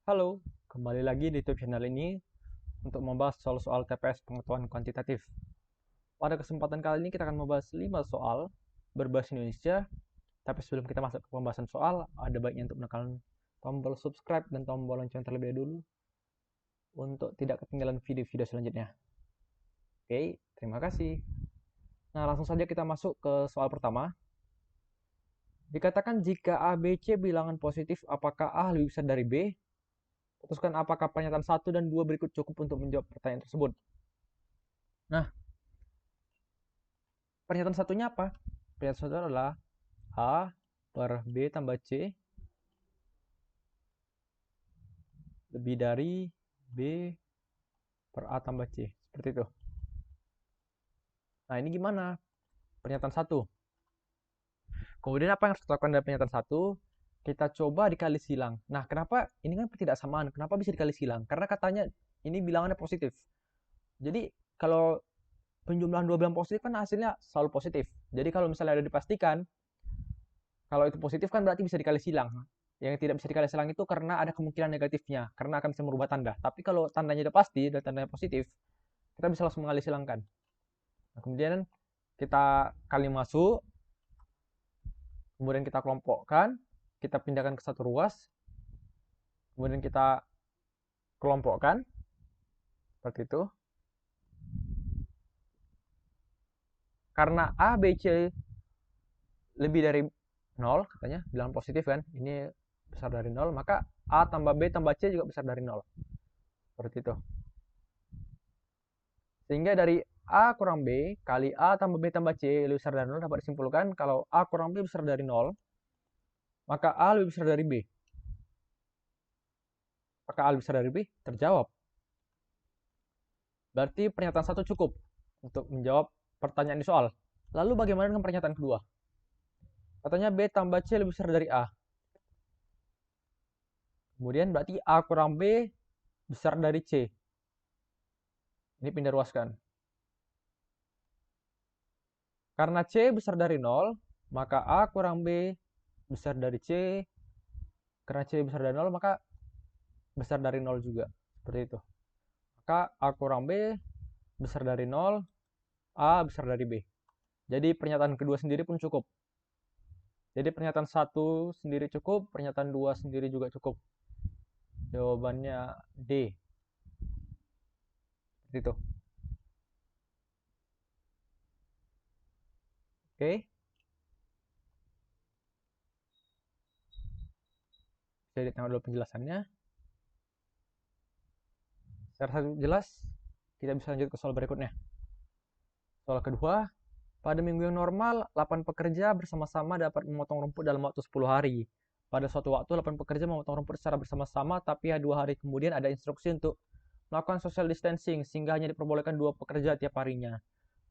Halo, kembali lagi di YouTube channel ini untuk membahas soal-soal TPS pengetahuan kuantitatif. Pada kesempatan kali ini kita akan membahas 5 soal berbahasa Indonesia, tapi sebelum kita masuk ke pembahasan soal, ada baiknya untuk menekan tombol subscribe dan tombol lonceng terlebih dulu untuk tidak ketinggalan video-video selanjutnya. Oke, terima kasih. Nah, langsung saja kita masuk ke soal pertama. Dikatakan jika A, B, C bilangan positif, apakah A lebih besar dari B? Putuskan apakah pernyataan 1 dan 2 berikut cukup untuk menjawab pertanyaan tersebut. Nah, pernyataan satunya apa? Pernyataan satu adalah A per B tambah C lebih dari B per A tambah C. Seperti itu. Nah, ini gimana? Pernyataan satu. Kemudian apa yang harus kita lakukan dari pernyataan satu? Kita coba dikali silang. Nah, kenapa ini kan ketidaksamaan? Kenapa bisa dikali silang? Karena katanya ini bilangannya positif. Jadi, kalau penjumlahan dua bilangan positif kan hasilnya selalu positif. Jadi, kalau misalnya ada dipastikan, kalau itu positif kan berarti bisa dikali silang. Yang tidak bisa dikali silang itu karena ada kemungkinan negatifnya, karena akan bisa merubah tanda. Tapi kalau tandanya udah pasti, dan tandanya positif, kita bisa langsung mengalih silangkan. Nah, kemudian kita kali masuk, kemudian kita kelompokkan, kita pindahkan ke satu ruas, kemudian kita kelompokkan, seperti itu. Karena A, B, C lebih dari 0, katanya, bilangan positif kan, ini besar dari 0, maka A tambah B tambah C juga besar dari 0. Seperti itu. Sehingga dari A kurang B kali A tambah B tambah C lebih besar dari 0 dapat disimpulkan kalau A kurang B besar dari 0, maka A lebih besar dari B. Apakah A lebih besar dari B? Terjawab. Berarti pernyataan satu cukup untuk menjawab pertanyaan di soal. Lalu bagaimana dengan pernyataan kedua? Katanya B tambah C lebih besar dari A. Kemudian berarti A kurang B besar dari C. Ini pindah ruaskan. Karena C besar dari 0, maka A kurang B besar dari C. Karena C besar dari 0, maka besar dari 0 juga. Seperti itu. Maka A kurang B besar dari 0, A besar dari B. Jadi pernyataan kedua sendiri pun cukup. Jadi pernyataan satu sendiri cukup, pernyataan dua sendiri juga cukup. Jawabannya D. Seperti itu. Oke. Jadi tengok dulu penjelasannya. Secara jelas, kita bisa lanjut ke soal berikutnya. Soal kedua, pada minggu yang normal, 8 pekerja bersama-sama dapat memotong rumput dalam waktu 10 hari. Pada suatu waktu, 8 pekerja memotong rumput secara bersama-sama, tapi 2 hari kemudian ada instruksi untuk melakukan social distancing, sehingga hanya diperbolehkan 2 pekerja tiap harinya.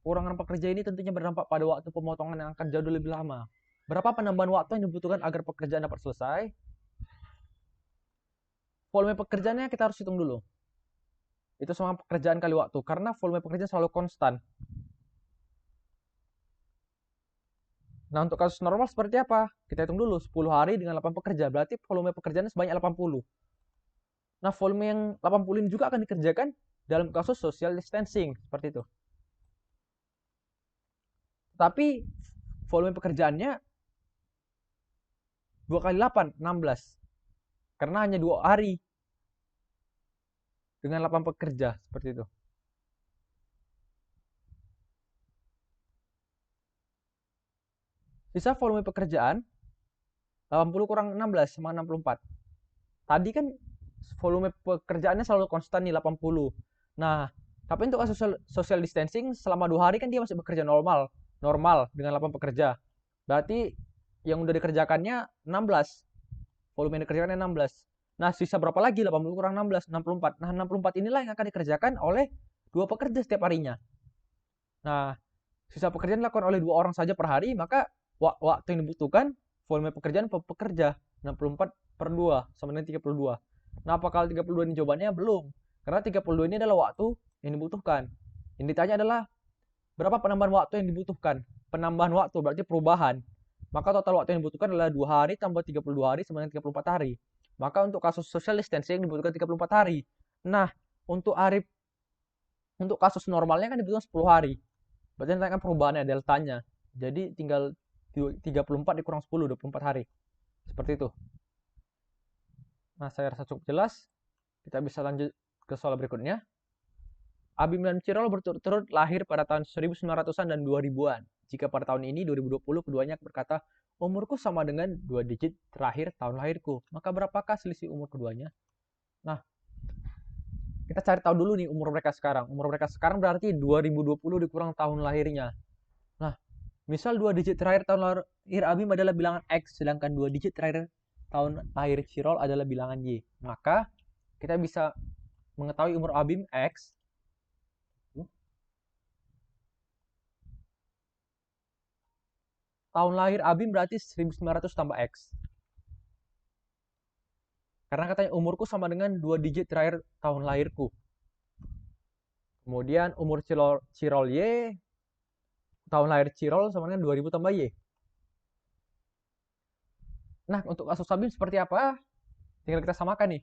Kurangan pekerja ini tentunya berdampak pada waktu pemotongan yang akan jauh lebih lama. Berapa penambahan waktu yang dibutuhkan agar pekerjaan dapat selesai? Volume pekerjaannya kita harus hitung dulu. Itu sama pekerjaan kali waktu, karena volume pekerjaan selalu konstan. Nah, untuk kasus normal seperti apa? Kita hitung dulu, 10 hari dengan 8 pekerja, berarti volume pekerjaannya sebanyak 80. Nah, volume yang 80 ini juga akan dikerjakan dalam kasus social distancing, seperti itu. Tapi, volume pekerjaannya 2 kali 8, 16. Karena hanya 2 hari dengan 8 pekerja, seperti itu. Sisa volume pekerjaan 80 kurang 16 sama 64. Tadi kan volume pekerjaannya selalu konstan nih 80. Nah, tapi untuk kasus social distancing selama 2 hari kan dia masih bekerja normal dengan 8 pekerja. Berarti yang udah dikerjakannya 16. Volume yang dikerjakannya 16. Nah, sisa berapa lagi? 80 kurang 16, 64. Nah, 64 inilah yang akan dikerjakan oleh 2 pekerja setiap harinya. Nah, sisa pekerjaan dilakukan oleh 2 orang saja per hari, maka waktu yang dibutuhkan volume pekerjaan per pekerja 64 per 2 sama dengan 32. Nah, apakah 32 ini jawabannya? Belum. Karena 32 ini adalah waktu yang dibutuhkan. Yang ditanya adalah berapa penambahan waktu yang dibutuhkan? Penambahan waktu berarti perubahan. Maka total waktu yang dibutuhkan adalah 2 hari tambah 32 hari sama dengan 34 hari. Maka untuk kasus social distancing dibutuhkan 34 hari. Nah, untuk kasus normalnya kan dibutuhkan 10 hari. Berarti nanti kan perubahannya deltanya. Jadi tinggal 34 dikurang 10, 24 hari. Seperti itu. Nah, saya rasa cukup jelas. Kita bisa lanjut ke soal berikutnya. Abim dan Cirol berturut-turut lahir pada tahun 1900-an dan 2000-an. Jika pada tahun ini 2020 keduanya berkata, umurku sama dengan 2 digit terakhir tahun lahirku. Maka berapakah selisih umur keduanya? Nah, kita cari tahu dulu nih umur mereka sekarang. Umur mereka sekarang berarti 2020 dikurang tahun lahirnya. Nah, misal 2 digit terakhir tahun lahir Abim adalah bilangan X, sedangkan 2 digit terakhir tahun lahir Cirol adalah bilangan Y. Maka kita bisa mengetahui umur Abim X. Tahun lahir Abim berarti 1900 tambah X. Karena katanya umurku sama dengan 2 digit terakhir tahun lahirku. Kemudian umur Cirol Y, tahun lahir Cirol sama dengan 2000 tambah Y. Nah, untuk kasus Abim seperti apa? Tinggal kita samakan nih.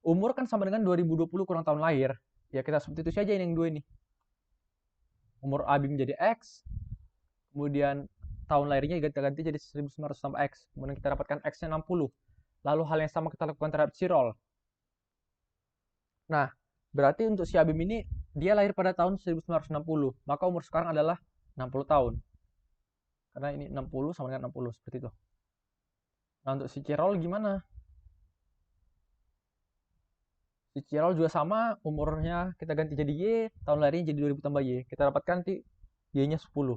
Umur kan sama dengan 2020 kurang tahun lahir. Ya kita substitusi aja ini yang dua ini. Umur Abim jadi X, kemudian tahun lahirnya ganti jadi 1900 tambah X. Kemudian kita dapatkan X-nya 60. Lalu hal yang sama kita lakukan terhadap Cirol. Nah, berarti untuk si Abim ini, dia lahir pada tahun 1960. Maka umur sekarang adalah 60 tahun. Karena ini 60 sama dengan 60, seperti itu. Nah, untuk si Cirol gimana? Si Cirol juga sama, umurnya kita ganti jadi Y, tahun lahirnya jadi 2000 tambah Y. Kita dapatkan nanti Y-nya 10.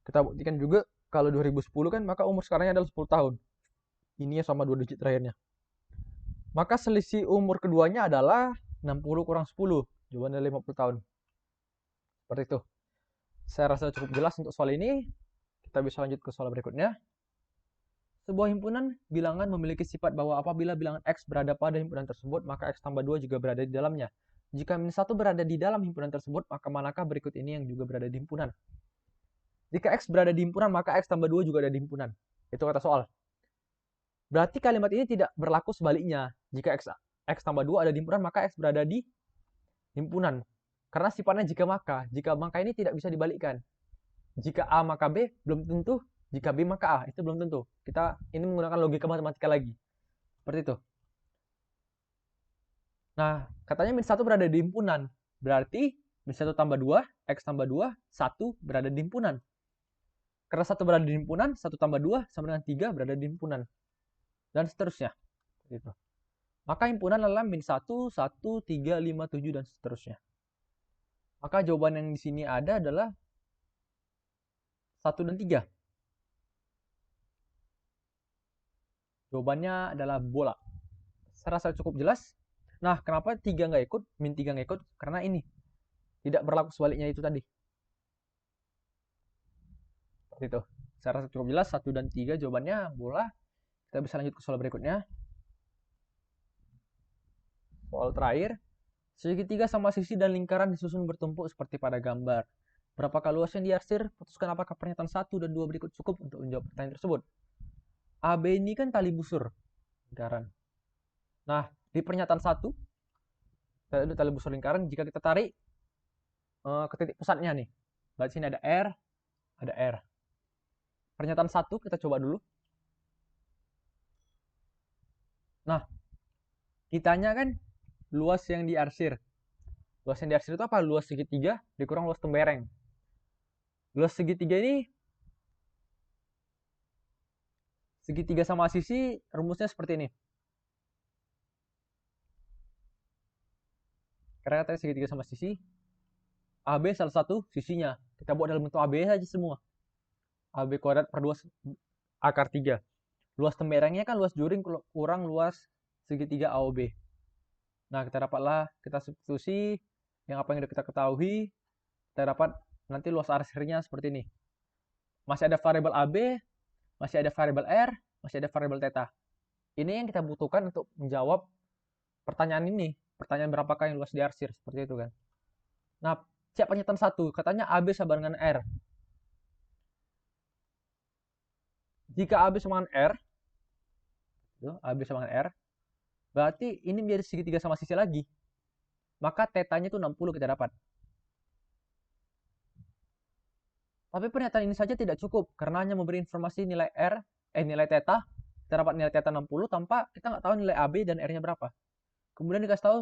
Kita buktikan juga kalau 2010 kan maka umur sekarangnya adalah 10 tahun. Ini ya sama 2 digit terakhirnya. Maka selisih umur keduanya adalah 60 kurang 10. Jawabannya 50 tahun. Seperti itu. Saya rasa cukup jelas untuk soal ini. Kita bisa lanjut ke soal berikutnya. Sebuah himpunan bilangan memiliki sifat bahwa apabila bilangan X berada pada himpunan tersebut, maka X tambah 2 juga berada di dalamnya. Jika min 1 berada di dalam himpunan tersebut, maka manakah berikut ini yang juga berada di himpunan? Jika X berada di himpunan, maka X tambah 2 juga ada di himpunan. Itu kata soal. Berarti kalimat ini tidak berlaku sebaliknya. Jika X tambah 2 ada di himpunan, maka X berada di himpunan. Karena sifatnya jika maka. Jika maka ini tidak bisa dibalikkan. Jika A maka B, belum tentu. Jika B maka A, itu belum tentu. Kita ini menggunakan logika matematika lagi. Seperti itu. Nah, katanya min 1 berada di himpunan. Berarti min 1 tambah 2, X tambah 2, 1 berada di himpunan. Karena 1 berada di himpunan, 1 tambah 2 sama dengan 3 berada di himpunan. Dan seterusnya. Gitu. Maka himpunan adalah min 1, 1, 3, 5, 7, dan seterusnya. Maka jawaban yang di sini ada adalah 1 dan 3. Jawabannya adalah bola. Saya rasa cukup jelas. Nah, kenapa 3 nggak ikut, min 3 nggak ikut? Karena ini. Tidak berlaku sebaliknya itu tadi. Seperti itu. Saya rasa cukup jelas. 1 dan 3 jawabannya bola. Kita bisa lanjut ke soal berikutnya. Soal terakhir. Segitiga sama sisi dan lingkaran disusun bertumpuk seperti pada gambar. Berapakah luas yang diarsir? Putuskan apakah pernyataan 1 dan 2 berikut cukup untuk menjawab pertanyaan tersebut. AB ini kan tali busur lingkaran. Nah, di pernyataan 1, tali busur lingkaran, jika kita tarik ke titik pusatnya nih. Berarti sini ada R, ada R. Pernyataan 1 kita coba dulu. Nah, kitanya kan luas yang diarsir. Luas yang diarsir itu apa? Luas segitiga dikurang luas tembereng. Luas segitiga ini, segitiga sama sisi, rumusnya seperti ini. Karena katanya segitiga sama sisi, AB salah satu sisinya. Kita buat dalam bentuk AB saja semua. AB kuadrat per 2 akar 3. Luas temberengnya kan luas juring kurang luas segitiga AOB. Nah, kita dapatlah, kita substitusi yang apa yang kita ketahui, kita dapat nanti luas arsirnya seperti ini. Masih ada variabel AB, masih ada variabel R, masih ada variabel theta. Ini yang kita butuhkan untuk menjawab pertanyaan ini. Pertanyaan berapakah yang luas diarsir, seperti itu kan. Nah, siap pernyataan 1, katanya AB sama dengan R. Jika AB sama dengan R, Itu AB sama dengan R. Berarti ini menjadi segitiga sama sisi lagi. Maka tetanya itu 60 kita dapat. Tapi pernyataan ini saja tidak cukup karena hanya memberi informasi nilai nilai theta. Kita dapat nilai theta 60 tanpa kita nggak tahu nilai AB dan R-nya berapa. Kemudian dikasih tahu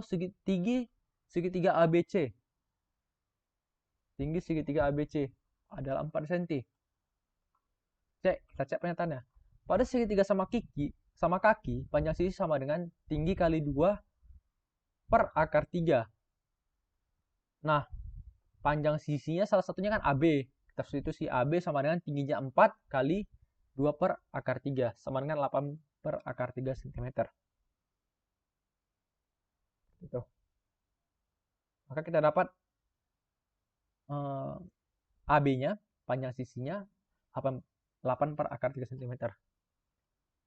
segitiga ABC. Tinggi segitiga ABC adalah 4 cm. Kita cek pernyataannya. Pada segitiga sama kaki, panjang sisi sama dengan tinggi kali 2 per akar 3. Nah, panjang sisinya salah satunya kan AB. Kita substitusi AB sama dengan tingginya 4 kali 2 per akar 3. Sama dengan 8 per akar 3 cm. Gitu. Maka kita dapat AB-nya, panjang sisinya 8 per akar 3 cm.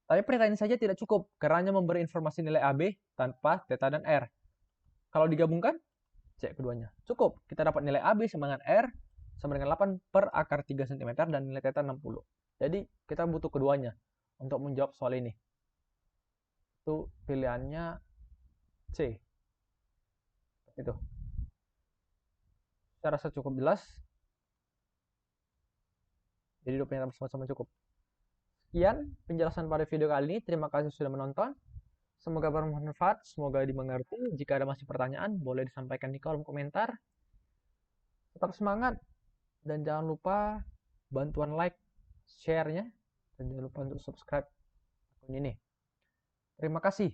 Tapi pernyataan ini saja tidak cukup karena hanya memberi informasi nilai AB tanpa theta dan R. Kalau digabungkan, cek keduanya. Cukup, kita dapat nilai AB sama dengan R sama dengan 8 per akar 3 cm dan nilai theta 60. Jadi kita butuh keduanya untuk menjawab soal ini. Itu pilihannya C. Itu. Saya rasa cukup jelas. Jadi dua pernyataan sama-sama cukup. Sekian penjelasan pada video kali ini. Terima kasih sudah menonton. Semoga bermanfaat, semoga dimengerti. Jika ada masih pertanyaan, boleh disampaikan di kolom komentar. Tetap semangat, dan jangan lupa bantuan like, share-nya, dan jangan lupa untuk subscribe akun ini. Terima kasih.